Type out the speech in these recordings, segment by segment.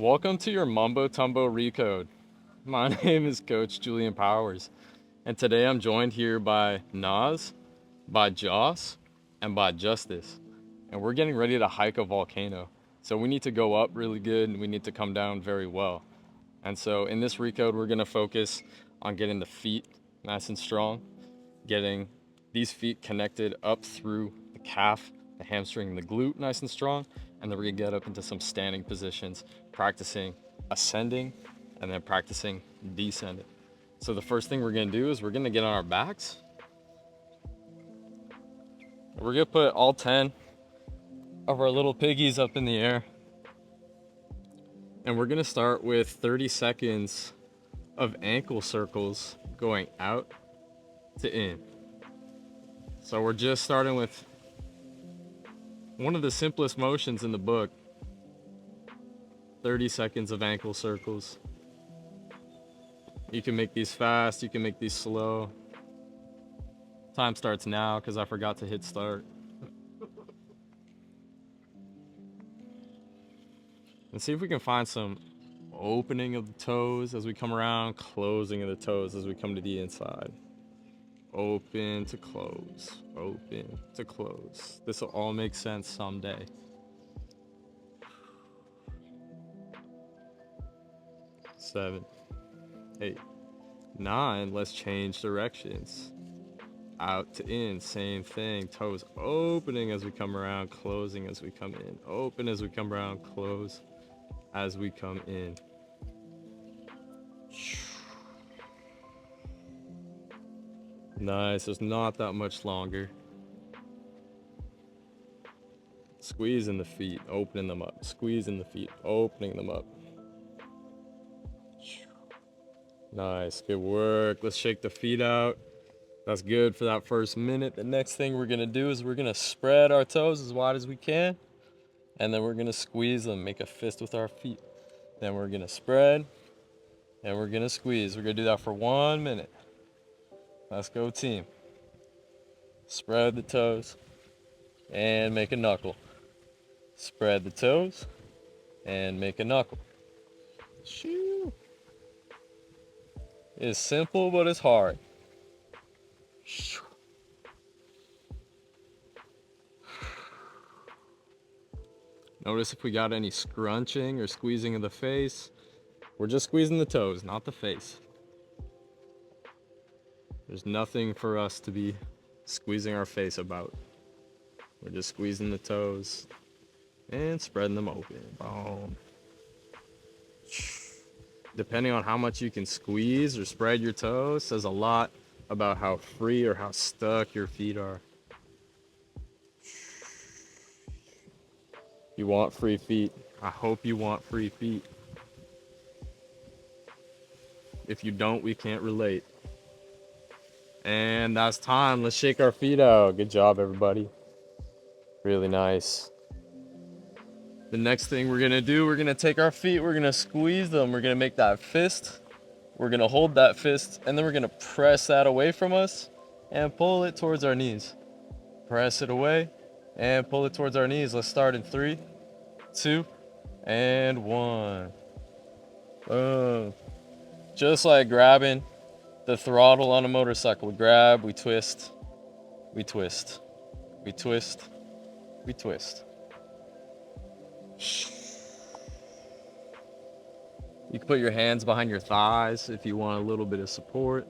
Welcome to your Mumbo Tumbo Recode. My name is Coach Julian Powers, and today I'm joined here by Nas, by Joss, and by Justice. And we're getting ready to hike a volcano. So we need to go up really good and we need to come down very well. And so in this recode, we're going to focus on getting the feet nice and strong, getting these feet connected up through the calf, the hamstring, and the glute nice and strong. And then we're gonna get up into some standing positions, practicing ascending and then practicing descending. So the first thing we're gonna do is we're gonna get on our backs. We're gonna put all 10 of our little piggies up in the air. And we're gonna start with 30 seconds of ankle circles going out to in. So we're just starting with one of the simplest motions in the book, 30 seconds of ankle circles. You can make these fast, you can make these slow. Time starts now because I forgot to hit start. And see if we can find some opening of the toes as we come around, closing of the toes as we come to the inside. Open to close, open to close. This will all make sense someday. 7, 8, 9. Let's change directions. Out to in, same thing. Toes opening as we come around, closing as we come in. Open as we come around, close as we come in. Nice, it's not that much longer. Squeezing the feet, opening them up. Squeezing the feet, opening them up. Nice, good work. Let's shake the feet out. That's good for that first minute. The next thing we're gonna do is we're gonna spread our toes as wide as we can, and then we're gonna squeeze them, make a fist with our feet. Then we're gonna spread, and we're gonna squeeze. We're gonna do that for 1 minute. Let's go, team. Spread the toes, and make a knuckle. Spread the toes, and make a knuckle. Shoo. It's simple, but it's hard. Notice if we got any scrunching or squeezing of the face. We're just squeezing the toes, not the face. There's nothing for us to be squeezing our face about. We're just squeezing the toes and spreading them open. Boom. Depending on how much you can squeeze or spread your toes says a lot about how free or how stuck your feet are. You want free feet. I hope you want free feet. If you don't, we can't relate. And that's time. Let's shake our feet out. Good job, everybody. Really nice. The next thing we're gonna do, we're gonna take our feet, we're gonna squeeze them, we're gonna make that fist, we're gonna hold that fist, and then we're gonna press that away from us and pull it towards our knees. Press it away and pull it towards our knees. Let's start in 3, 2, and 1. Boom. Just like grabbing the throttle on a motorcycle. We grab, we twist, we twist, we twist, we twist. You can put your hands behind your thighs if you want a little bit of support.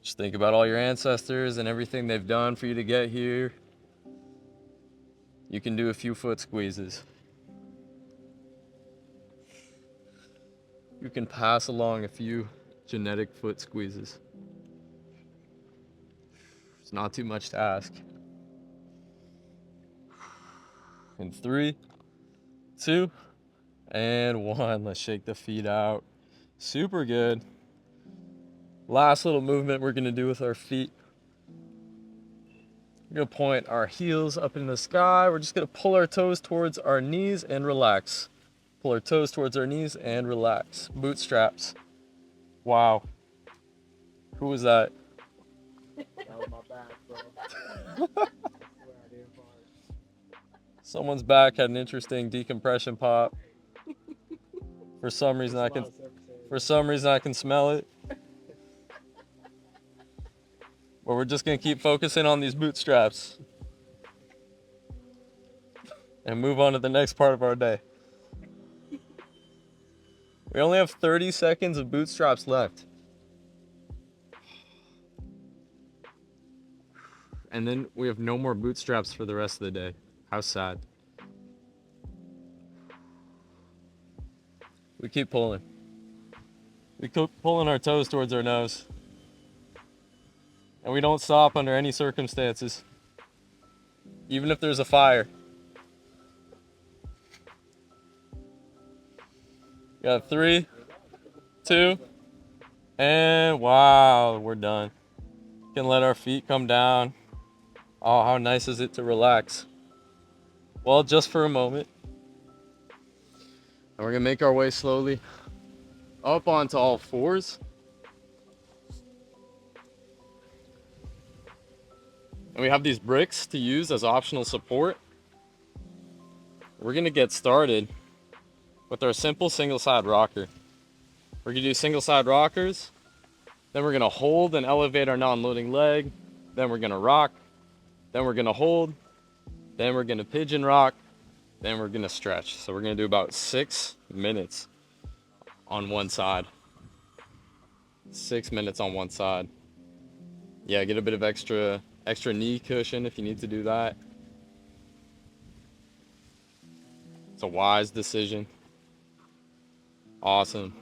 Just think about all your ancestors and everything they've done for you to get here. You can do a few foot squeezes. You can pass along a few genetic foot squeezes. It's not too much to ask. In 3, 2, and 1. Let's shake the feet out. Super good. Last little movement we're gonna do with our feet. We're gonna point our heels up in the sky. We're just gonna pull our toes towards our knees and relax. pull our toes towards our knees and relax. Bootstraps. Wow. Who was that? That was my back, bro. Someone's back had an interesting decompression pop. For some reason I can smell it. But we're just gonna keep focusing on these bootstraps and move on to the next part of our day. We only have 30 seconds of bootstraps left. And then we have no more bootstraps for the rest of the day. How sad. We keep pulling. We keep pulling our toes towards our nose. And we don't stop under any circumstances. Even if there's a fire. Got 3, 2, and wow, we're done. Can let our feet come down. Oh, how nice is it to relax? Well, just for a moment. And we're gonna make our way slowly up onto all fours. And we have these bricks to use as optional support. We're gonna get started with our simple single side rocker. We're gonna do single side rockers. Then we're gonna hold and elevate our non-loading leg. Then we're gonna rock. Then we're gonna hold. Then we're gonna pigeon rock. Then we're gonna stretch. So we're gonna do about 6 minutes on one side. 6 minutes on one side. Yeah, get a bit of extra knee cushion if you need to do that. It's a wise decision. Awesome.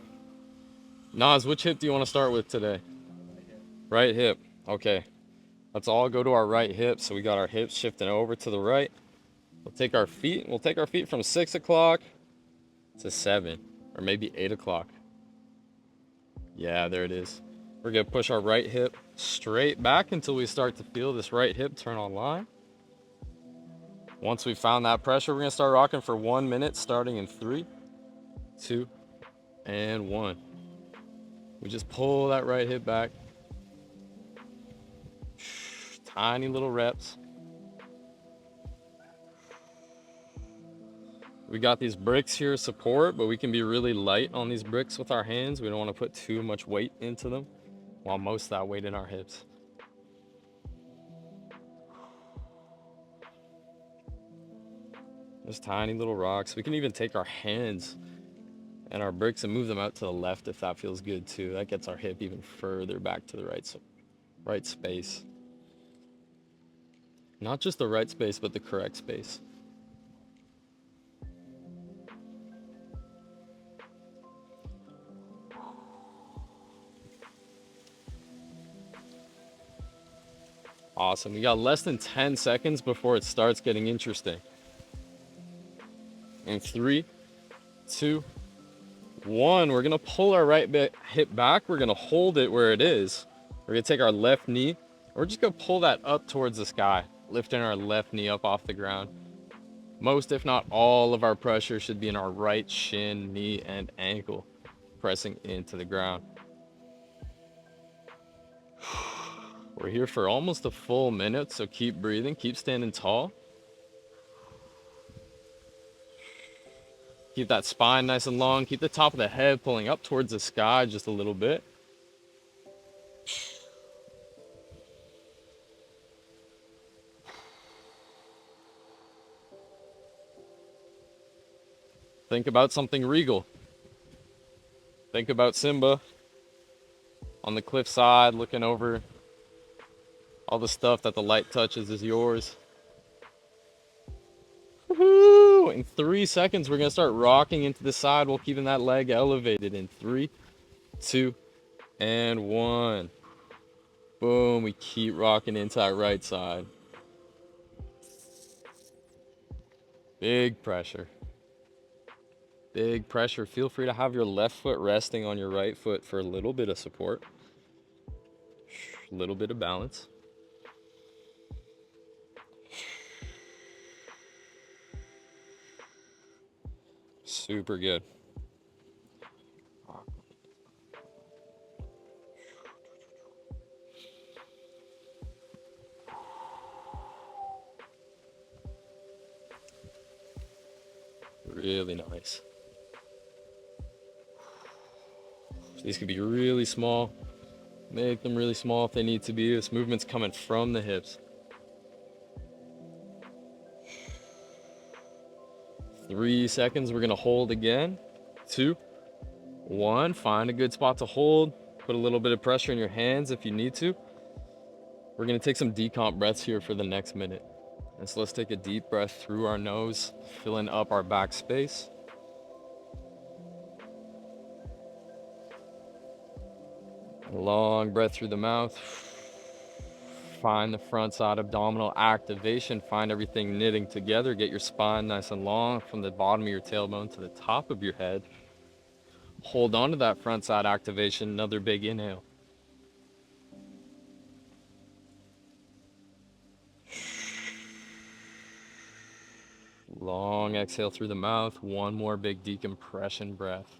Nas, which hip do you want to start with today? Right hip. Okay. Let's all go to our right hip. So we got our hips shifting over to the right. We'll take our feet from 6 o'clock to 7 or maybe 8 o'clock. Yeah, there it is. We're gonna push our right hip straight back until we start to feel this right hip turn online. Once we found that pressure, we're gonna start rocking for 1 minute, starting in 3, 2, and 1. We just pull that right hip back. Tiny little reps. We got these bricks here support, but we can be really light on these bricks with our hands. We don't want to put too much weight into them, while most of that weight in our hips. There's tiny little rocks. We can even take our hands and our bricks and move them out to the left if that feels good too. That gets our hip even further back to the right space. Not just the right space, but the correct space. Awesome. We got less than 10 seconds before it starts getting interesting. In 3, 2, 1, we're gonna pull our right hip back. We're gonna hold it where it is. We're gonna take our left knee. We're just gonna pull that up towards the sky, lifting our left knee up off the ground. Most, if not all, of our pressure should be in our right shin, knee, and ankle, pressing into the ground. We're here for almost a full minute, so keep breathing, keep standing tall. Keep that spine nice and long. Keep the top of the head pulling up towards the sky just a little bit. Think about something regal. Think about Simba on the cliffside looking over. All the stuff that the light touches is yours. Woo-hoo! In 3 seconds, we're gonna start rocking into the side while keeping that leg elevated. In 3, 2, and 1. Boom, we keep rocking into that right side. Big pressure. Big pressure. Feel free to have your left foot resting on your right foot for a little bit of support. A little bit of balance. Super good. Really nice. These could be really small. Make them really small if they need to be. This movement's coming from the hips. 3 seconds. We're gonna hold again. 2, 1. Find a good spot to hold. Put a little bit of pressure in your hands if you need to. We're gonna take some decomp breaths here for the next minute. And so let's take a deep breath through our nose, filling up our back space. A long breath through the mouth. Find the front side abdominal activation. Find everything knitting together. Get your spine nice and long from the bottom of your tailbone to the top of your head. Hold on to that front side activation. Another big inhale. Long exhale through the mouth. One more big decompression breath.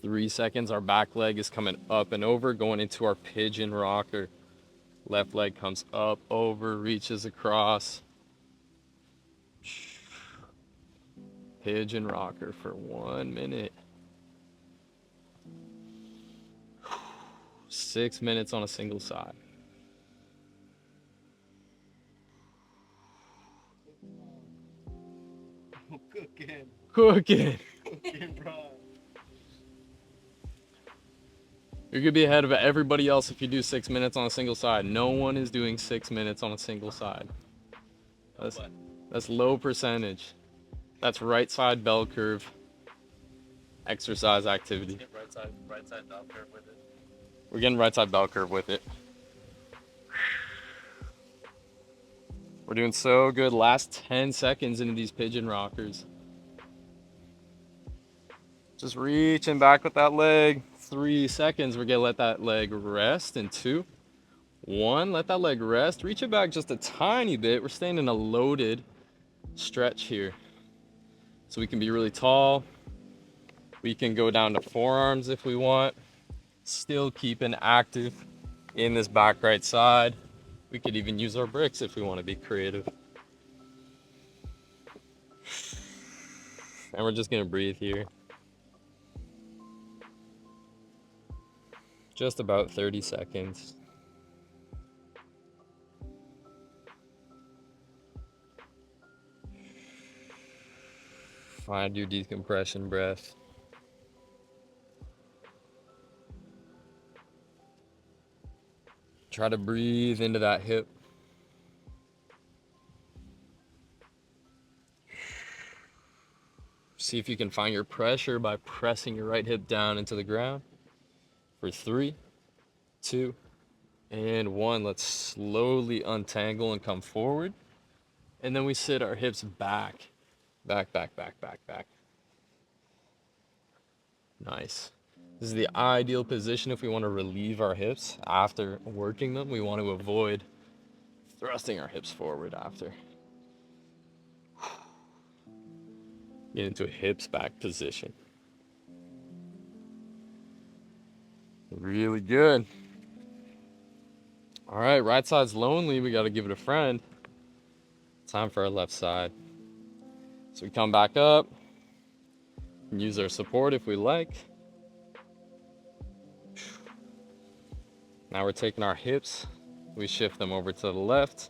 Three seconds. Our back leg is coming up and over, going into our pigeon rocker. Left leg comes up, over, reaches across. Pigeon rocker for 1 minute. 6 minutes on a single side. Cooking. Cooking. Cooking, bro. You're gonna be ahead of everybody else if you do 6 minutes on a single side. No one is doing 6 minutes on a single side. That's low percentage. That's right side bell curve exercise activity. Right side bell curve with it. We're getting right side bell curve with it. We're doing so good. Last 10 seconds into these pigeon rockers. Just reaching back with that leg. 3 seconds. We're gonna let that leg rest in 2, 1. Let that leg rest. Reach it back just a tiny bit. We're staying in a loaded stretch here. So we can be really tall. We can go down to forearms if we want. Still keeping active in this back right side. We could even use our bricks if we want to be creative. And we're just gonna breathe here. Just about 30 seconds. Find your decompression breath. Try to breathe into that hip. See if you can find your pressure by pressing your right hip down into the ground. For 3, 2, and 1. Let's slowly untangle and come forward. And then we sit our hips back. Back, back, back, back, back. Nice. This is the ideal position if we want to relieve our hips after working them. We want to avoid thrusting our hips forward after. Get into a hips back position. Really good. All right, right side's lonely. We got to give it a friend. Time for our left side. So we come back up. Use our support if we like. Now we're taking our hips. We shift them over to the left.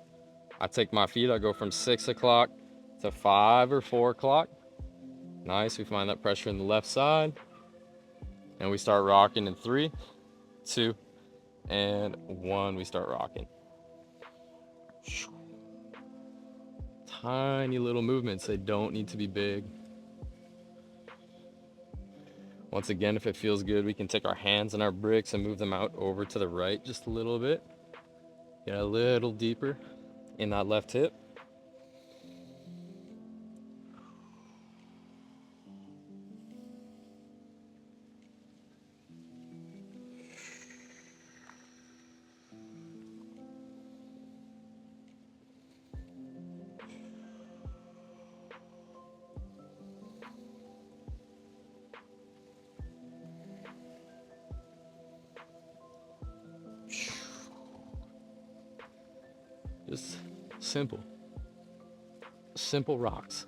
I take my feet. I go from 6 o'clock to 5 or 4 o'clock. Nice. We find that pressure in the left side. And we start rocking in 3, 2, and 1. We start rocking. Tiny little movements. They don't need to be big. Once again, if it feels good, we can take our hands and our bricks and move them out over to the right just a little bit. Get a little deeper in that left hip. Just simple. Simple rocks.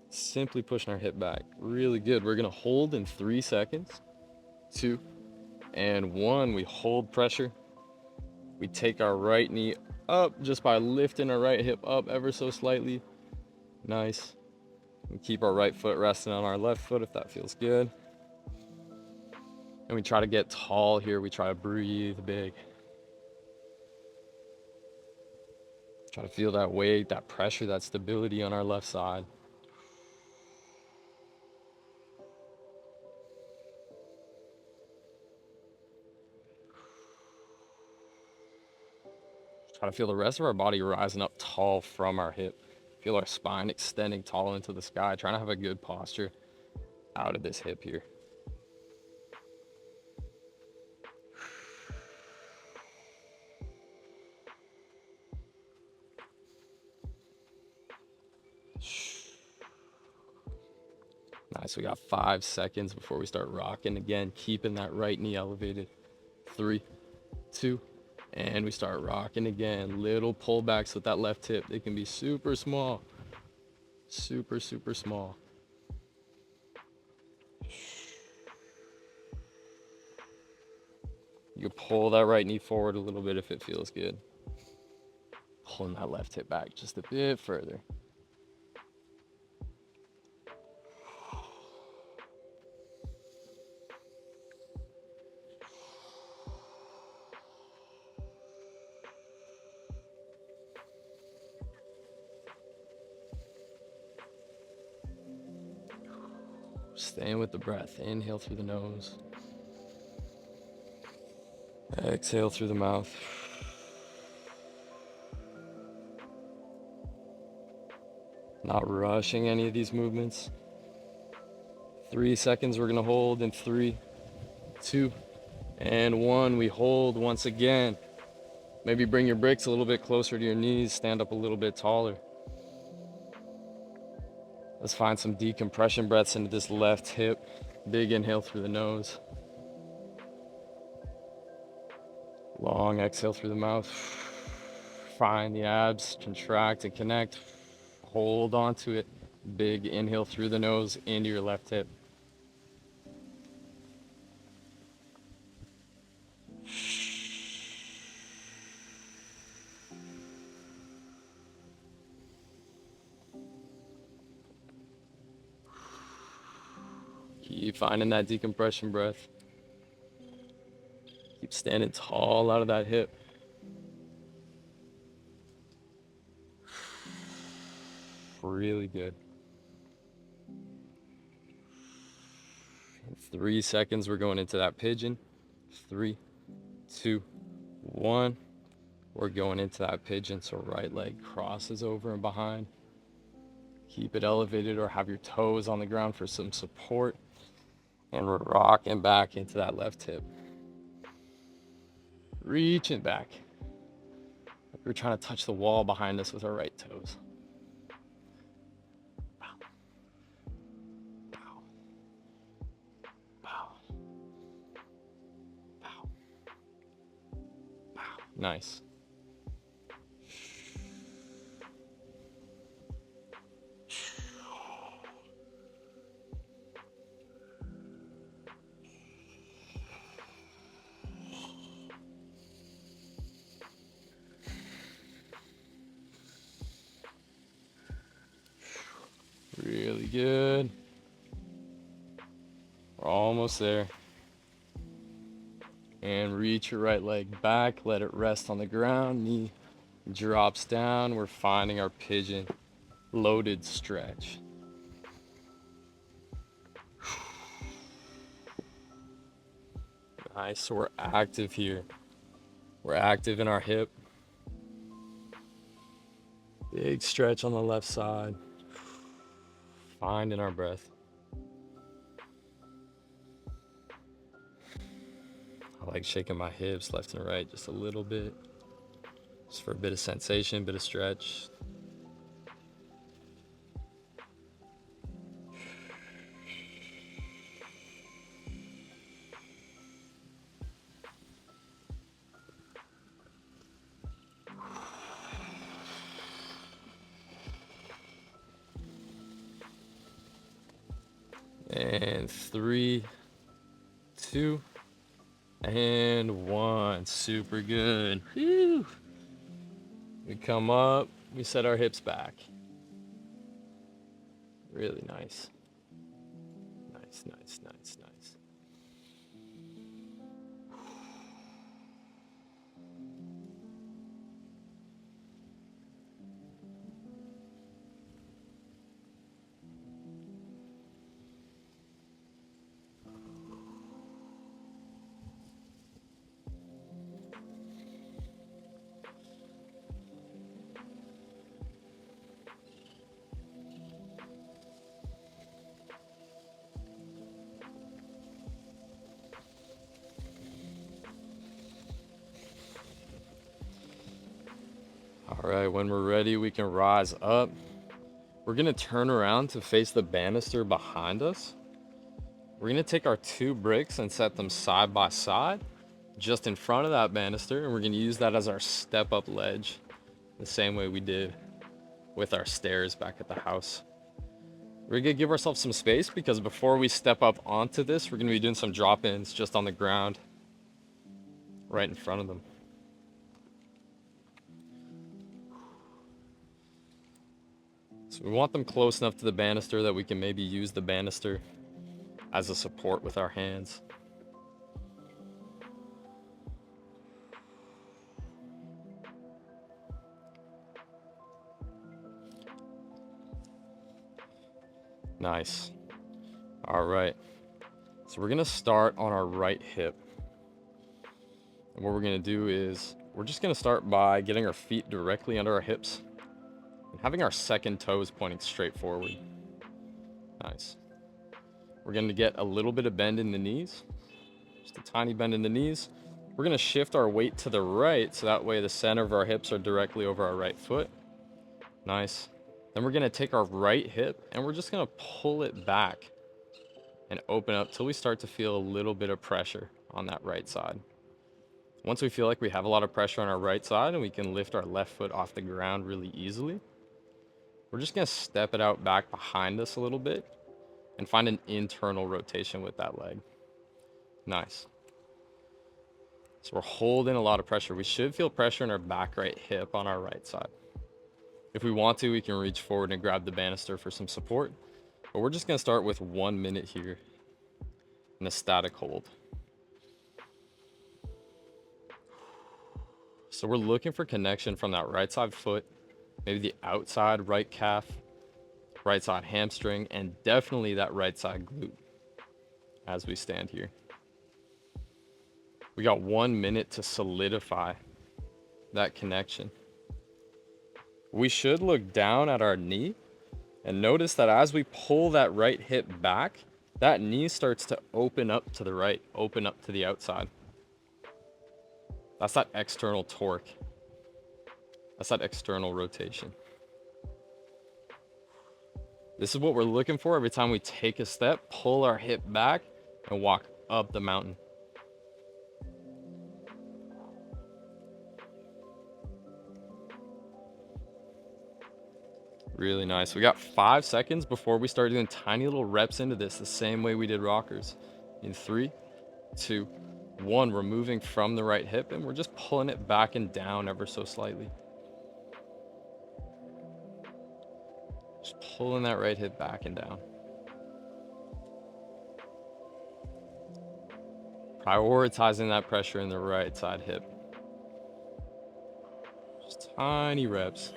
Simply pushing our hip back. Really good. We're gonna hold in 3 seconds. 2 and 1. We hold pressure. We take our right knee up just by lifting our right hip up ever so slightly. Nice. We keep our right foot resting on our left foot if that feels good. And we try to get tall here. We try to breathe big. Try to feel that weight, that pressure, that stability on our left side. Try to feel the rest of our body rising up tall from our hip. Feel our spine extending tall into the sky. Trying to have a good posture out of this hip here. Nice, we got 5 seconds before we start rocking again, keeping that right knee elevated. 3, 2, and we start rocking again. Little pullbacks with that left hip. They can be super small. Super, super small. You can pull that right knee forward a little bit if it feels good. Pulling that left hip back just a bit further. Staying with the breath. Inhale through the nose. Exhale through the mouth. Not rushing any of these movements. 3 seconds we're gonna hold in 3, 2, and 1. We hold once again. Maybe bring your bricks a little bit closer to your knees. Stand up a little bit taller. Let's find some decompression breaths into this left hip. Big inhale through the nose. Long exhale through the mouth. Find the abs, contract and connect. Hold on to it. Big inhale through the nose into your left hip. Keep finding that decompression breath. Keep standing tall out of that hip. Really good. In 3 seconds, we're going into that pigeon. 3, 2, 1. We're going into that pigeon, so right leg crosses over and behind. Keep it elevated or have your toes on the ground for some support. And we're rocking back into that left hip. Reaching back. We're trying to touch the wall behind us with our right toes. Bow. Bow. Bow. Bow. Bow. Nice. Really good. We're almost there. And reach your right leg back. Let it rest on the ground. Knee drops down. We're finding our pigeon loaded stretch. Nice. So we're active here. We're active in our hip. Big stretch on the left side. Finding our breath. I like shaking my hips left and right just a little bit. Just for a bit of sensation, bit of stretch. And 3, 2, and 1. Super good. Whew. We come up, we set our hips back. Really nice. Nice, nice, nice, nice. All right, when we're ready, we can rise up. We're gonna turn around to face the banister behind us. We're gonna take our 2 bricks and set them side by side, just in front of that banister, and we're gonna use that as our step up ledge, the same way we did with our stairs back at the house. We're gonna give ourselves some space because before we step up onto this, we're gonna be doing some drop-ins just on the ground, right in front of them. So we want them close enough to the banister that we can maybe use the banister as a support with our hands. Nice. All right. So we're gonna start on our right hip. And what we're gonna do is we're just gonna start by getting our feet directly under our hips and having our second toes pointing straight forward. Nice. We're gonna get a little bit of bend in the knees, just a tiny bend in the knees. We're gonna shift our weight to the right so that way the center of our hips are directly over our right foot. Nice. Then we're gonna take our right hip and we're just gonna pull it back and open up till we start to feel a little bit of pressure on that right side. Once we feel like we have a lot of pressure on our right side and we can lift our left foot off the ground really easily, we're just gonna step it out back behind us a little bit and find an internal rotation with that leg. Nice. So we're holding a lot of pressure. We should feel pressure in our back right hip on our right side. If we want to, we can reach forward and grab the banister for some support, but we're just gonna start with 1 minute here in a static hold. So we're looking for connection from that right side foot, maybe the outside right calf, right side hamstring, and definitely that right side glute as we stand here. We got 1 minute to solidify that connection. We should look down at our knee and notice that as we pull that right hip back, that knee starts to open up to the right, open up to the outside. That's that external torque. That's that external rotation. This is what we're looking for every time we take a step, pull our hip back, and walk up the mountain. Really nice. We got 5 seconds before we start doing tiny little reps into this, the same way we did rockers. In 3, 2, 1, we're moving from the right hip and we're just pulling it back and down ever so slightly. Just pulling that right hip back and down. Prioritizing that pressure in the right side hip. Just tiny reps.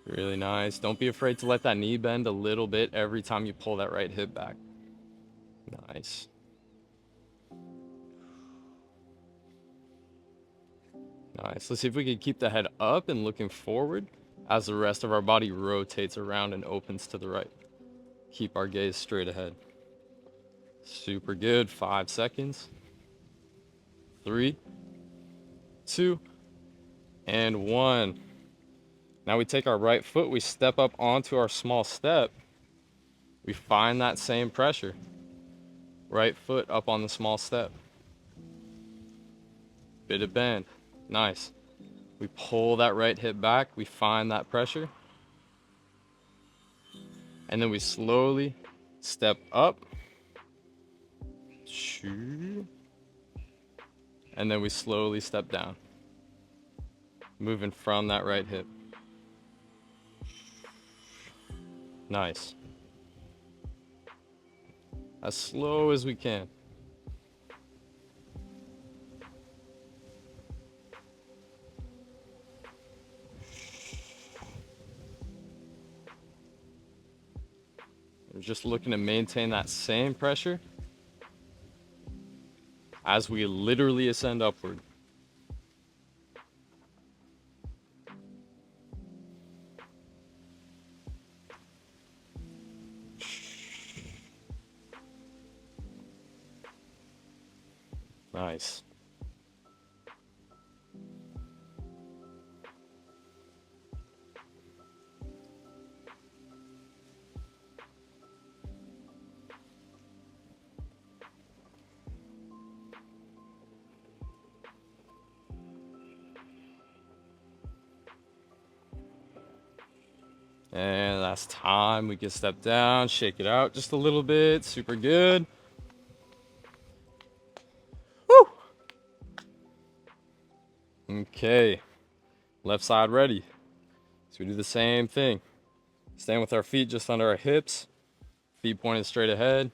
Really nice. Don't be afraid to let that knee bend a little bit every time you pull that right hip back. Nice. Nice. Let's see if we can keep the head up and looking forward as the rest of our body rotates around and opens to the right. Keep our gaze straight ahead. Super good. 5 seconds. 3, 2, and 1. Now we take our right foot, we step up onto our small step. We find that same pressure. Right foot up on the small step. bit of bend. Nice. We pull that right hip back. We find that pressure. And then we slowly step up. And then we slowly step down. Moving from that right hip. Nice. As slow as we can. We're just looking to maintain that same pressure as we literally ascend upward. Nice. And last time we can step down, shake it out just a little bit. Super good. Woo! Okay, left side ready. So we do the same thing. Stand with our feet just under our hips, feet pointed straight ahead.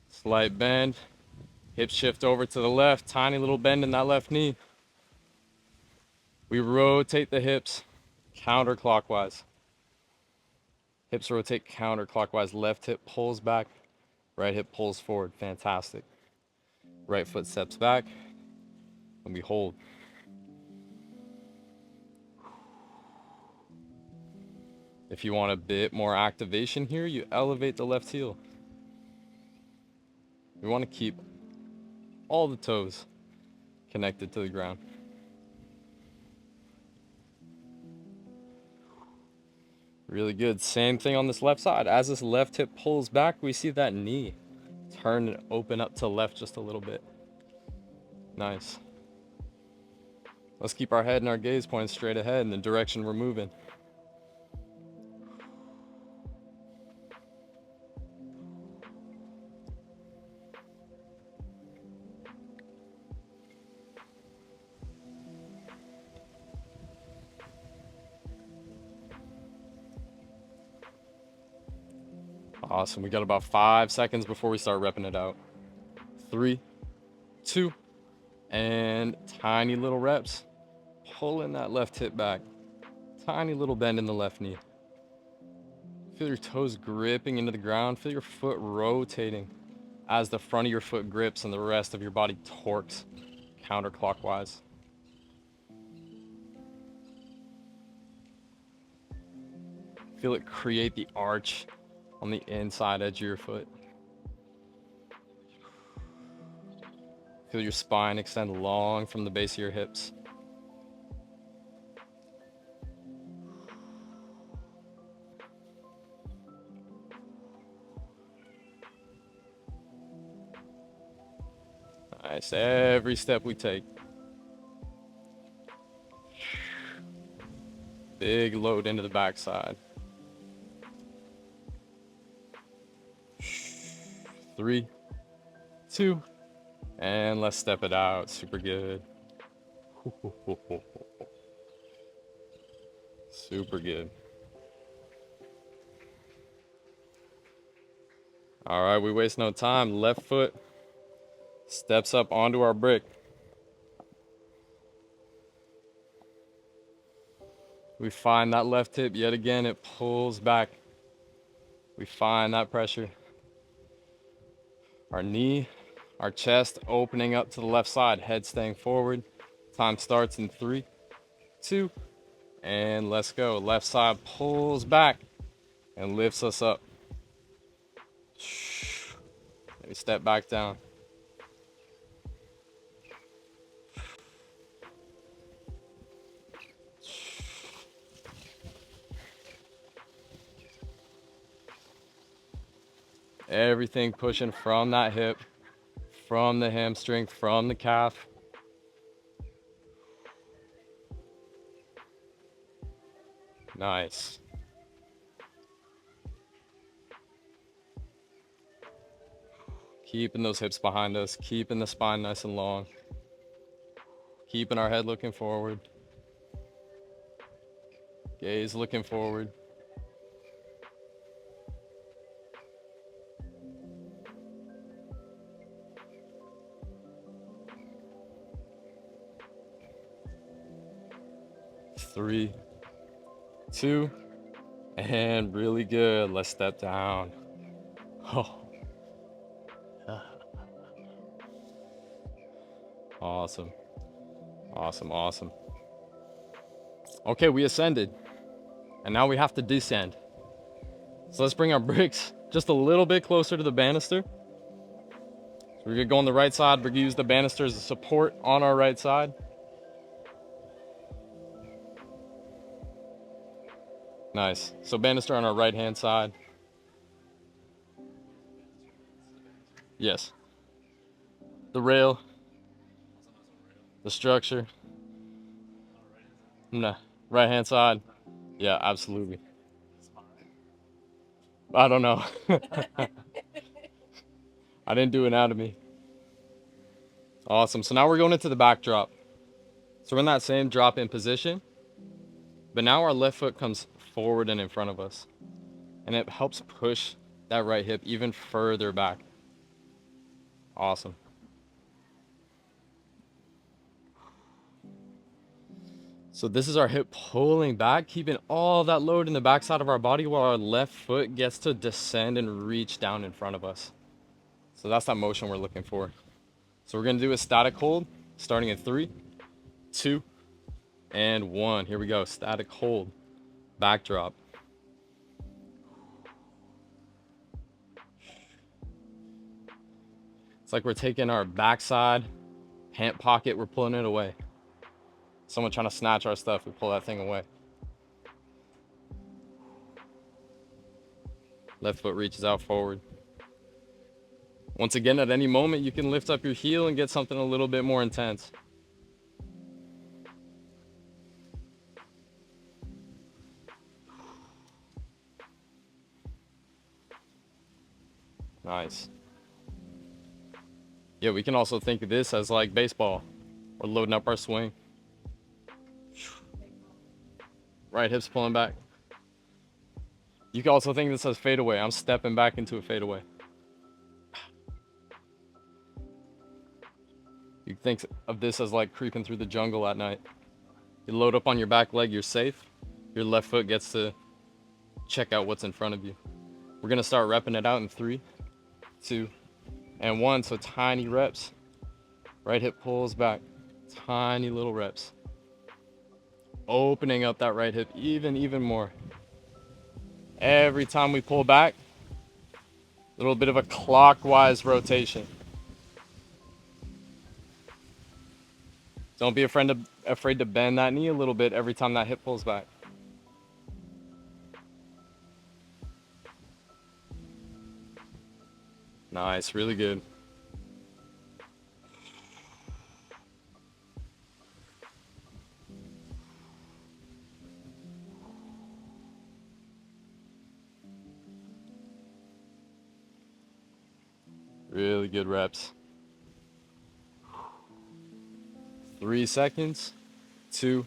Slight bend, hips shift over to the left, tiny little bend in that left knee. We rotate the hips counterclockwise. Hips rotate counterclockwise. Left hip pulls back, right hip pulls forward. Fantastic. Right foot steps back, and we hold. If you want a bit more activation here, you elevate the left heel. We want to keep all the toes connected to the ground. Really good. Same thing on this left side. As this left hip pulls back, we see that knee turn and open up to left just a little bit. Nice. Let's keep our head and our gaze pointed straight ahead in the direction we're moving. Awesome. We got about 5 seconds before we start repping it out. 3, 2, and tiny little reps. Pulling that left hip back. Tiny little bend in the left knee. Feel your toes gripping into the ground. Feel your foot rotating as the front of your foot grips and the rest of your body torques counterclockwise. Feel it create the arch on the inside edge of your foot. Feel your spine extend long from the base of your hips. Nice. Every step we take. Big load into the backside. 3, 2, and let's step it out. Super good. Super good. All right, we waste no time. Left foot steps up onto our brick. We find that left hip yet again, it pulls back. We find that pressure. Our knee, our chest opening up to the left side, head staying forward. Time starts in 3, 2, and let's go. Left side pulls back and lifts us up. Maybe step back down. Everything pushing from that hip, from the hamstring, from the calf. Nice. Keeping those hips behind us, keeping the spine nice and long, keeping our head looking forward, gaze looking forward. Three, two, and really good. Let's step down. Oh, awesome. Awesome, awesome. Okay, we ascended, and now we have to descend. So let's bring our bricks just a little bit closer to the banister. So we're gonna go on the right side. We're gonna use the banister as a support on our right side. Nice. So banister on our right hand side. Yes. The rail, the structure. Nah. Right hand side. Yeah, absolutely. I don't know. I didn't do anatomy. Awesome. So now we're going into the back drop. So we're in that same drop in position, but now our left foot comes forward and in front of us. And it helps push that right hip even further back. Awesome. So this is our hip pulling back, keeping all that load in the backside of our body while our left foot gets to descend and reach down in front of us. So that's that motion we're looking for. So we're gonna do a static hold, starting in 3, 2, and 1. Here we go, static hold, back drop. It's like we're taking our backside pant pocket, we're pulling it away. Someone trying to snatch our stuff, we pull that thing away. Left foot reaches out forward. Once again, at any moment, you can lift up your heel and get something a little bit more intense. Nice. Yeah, we can also think of this as like baseball. We're loading up our swing. Right hip's pulling back. You can also think of this as fadeaway. I'm stepping back into a fadeaway. You can think of this as like creeping through the jungle at night. You load up on your back leg, you're safe. Your left foot gets to check out what's in front of you. We're gonna start repping it out in 3, 2, and 1. So tiny reps. Right hip pulls back. Tiny little reps. Opening up that right hip even more. Every time we pull back, a little bit of a clockwise rotation. Don't be afraid to bend that knee a little bit every time that hip pulls back. Nice, really good. Really good reps. 3 seconds, 2,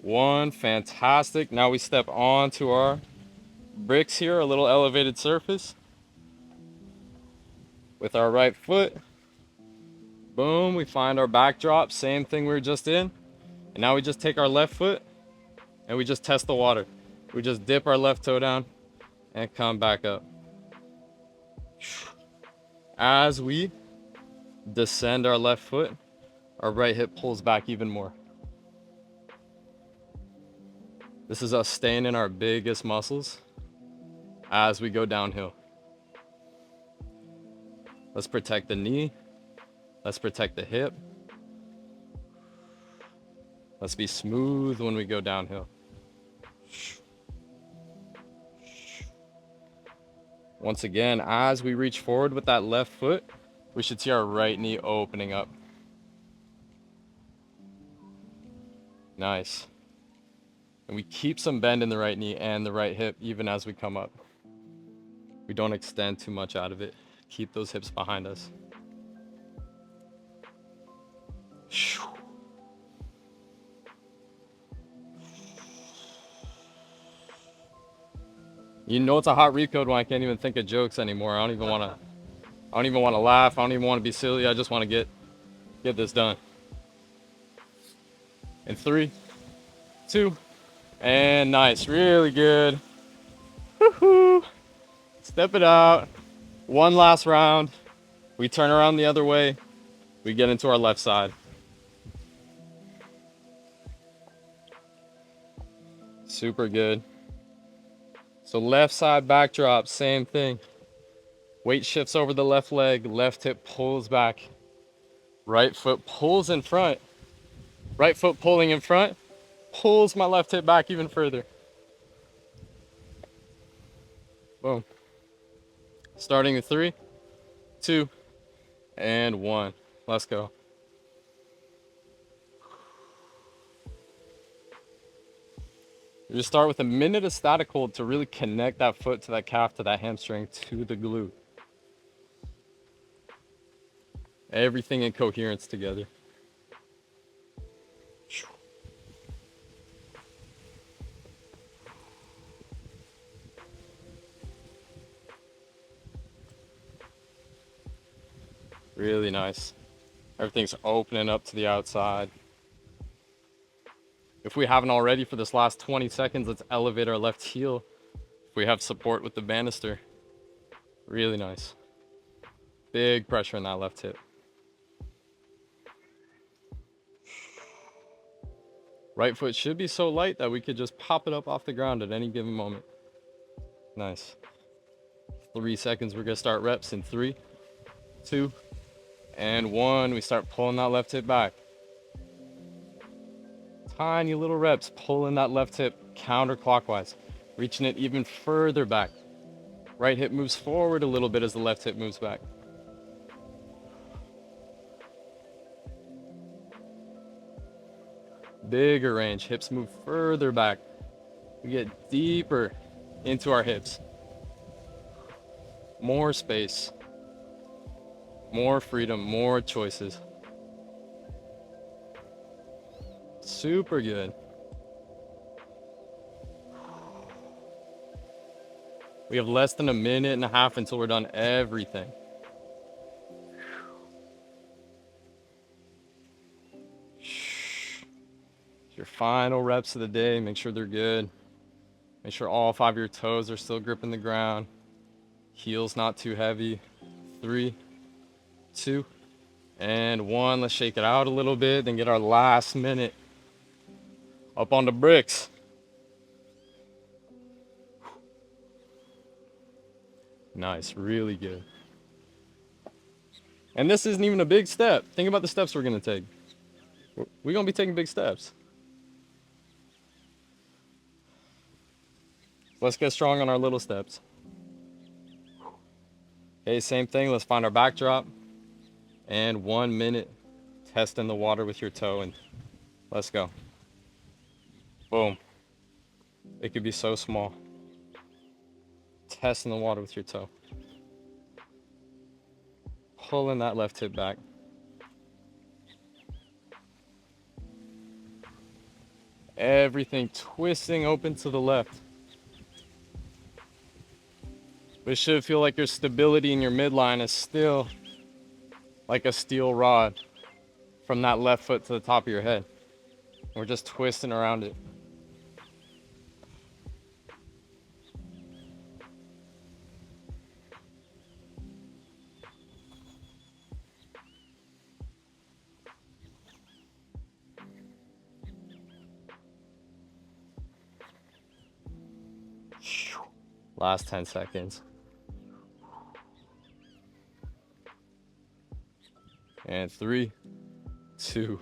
1, fantastic. Now we step onto our bricks here, a little elevated surface. With our right foot, boom, we find our back drop, same thing we were just in. And now we just take our left foot and we just test the water. We just dip our left toe down and come back up. As we descend our left foot, our right hip pulls back even more. This is us staying in our biggest muscles as we go downhill. Let's protect the knee. Let's protect the hip. Let's be smooth when we go downhill. Once again, as we reach forward with that left foot, we should see our right knee opening up. Nice. And we keep some bend in the right knee and the right hip even as we come up. We don't extend too much out of it. Keep those hips behind us. You know it's a hot recode when I can't even think of jokes anymore. I don't even want to laugh. I don't even want to be silly. I just want to get this done. In 3, 2, and nice. Really good. Woohoo! Step it out. One last round. We turn around the other way. We get into our left side. Super good. So left side backdrop, same thing. Weight shifts over the left leg, left hip pulls back. Right foot pulls in front. Right foot pulling in front, pulls my left hip back even further. Boom. Starting in 3, 2, and 1. Let's go. You just start with a minute of static hold to really connect that foot to that calf, to that hamstring, to the glute. Everything in coherence together. Really nice. Everything's opening up to the outside. If we haven't already, for this last 20 seconds, let's elevate our left heel. If we have support with the banister. Really nice. Big pressure in that left hip. Right foot should be so light that we could just pop it up off the ground at any given moment. Nice. 3 seconds, we're gonna start reps in 3, 2, and 1. We start pulling that left hip back. Tiny little reps, pulling that left hip counterclockwise, reaching it even further back. Right hip moves forward a little bit as the left hip moves back. Bigger range, hips move further back. We get deeper into our hips. More space, more freedom, more choices. Super good. We have less than a minute and a half until we're done everything. Your final reps of the day, make sure they're good. Make sure all 5 of your toes are still gripping the ground. Heels not too heavy. 3, 2, and 1. Let's shake it out a little bit, then get our last minute up on the bricks. Nice, really good. And this isn't even a big step. Think about the steps we're gonna take. We're gonna be taking big steps. Let's get strong on our little steps. Okay, same thing. Let's find our backdrop. And 1 minute, test in the water with your toe, and let's go. Boom. It could be so small. Test in the water with your toe. Pulling that left hip back. Everything twisting open to the left. But it should feel like your stability in your midline is still like a steel rod from that left foot to the top of your head. We're just twisting around it. Last 10 seconds. And 3, 2,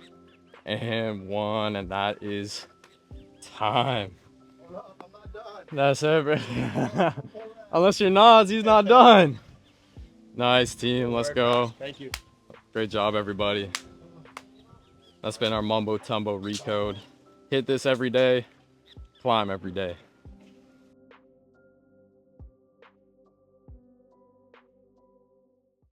and 1. And that is time. I'm not done. That's it. Unless you're Nas, he's not done. Nice team. Let's go. Thank you. Great job, everybody. That's been our Mumbo Tumbo Recode. Hit this every day. climb every day.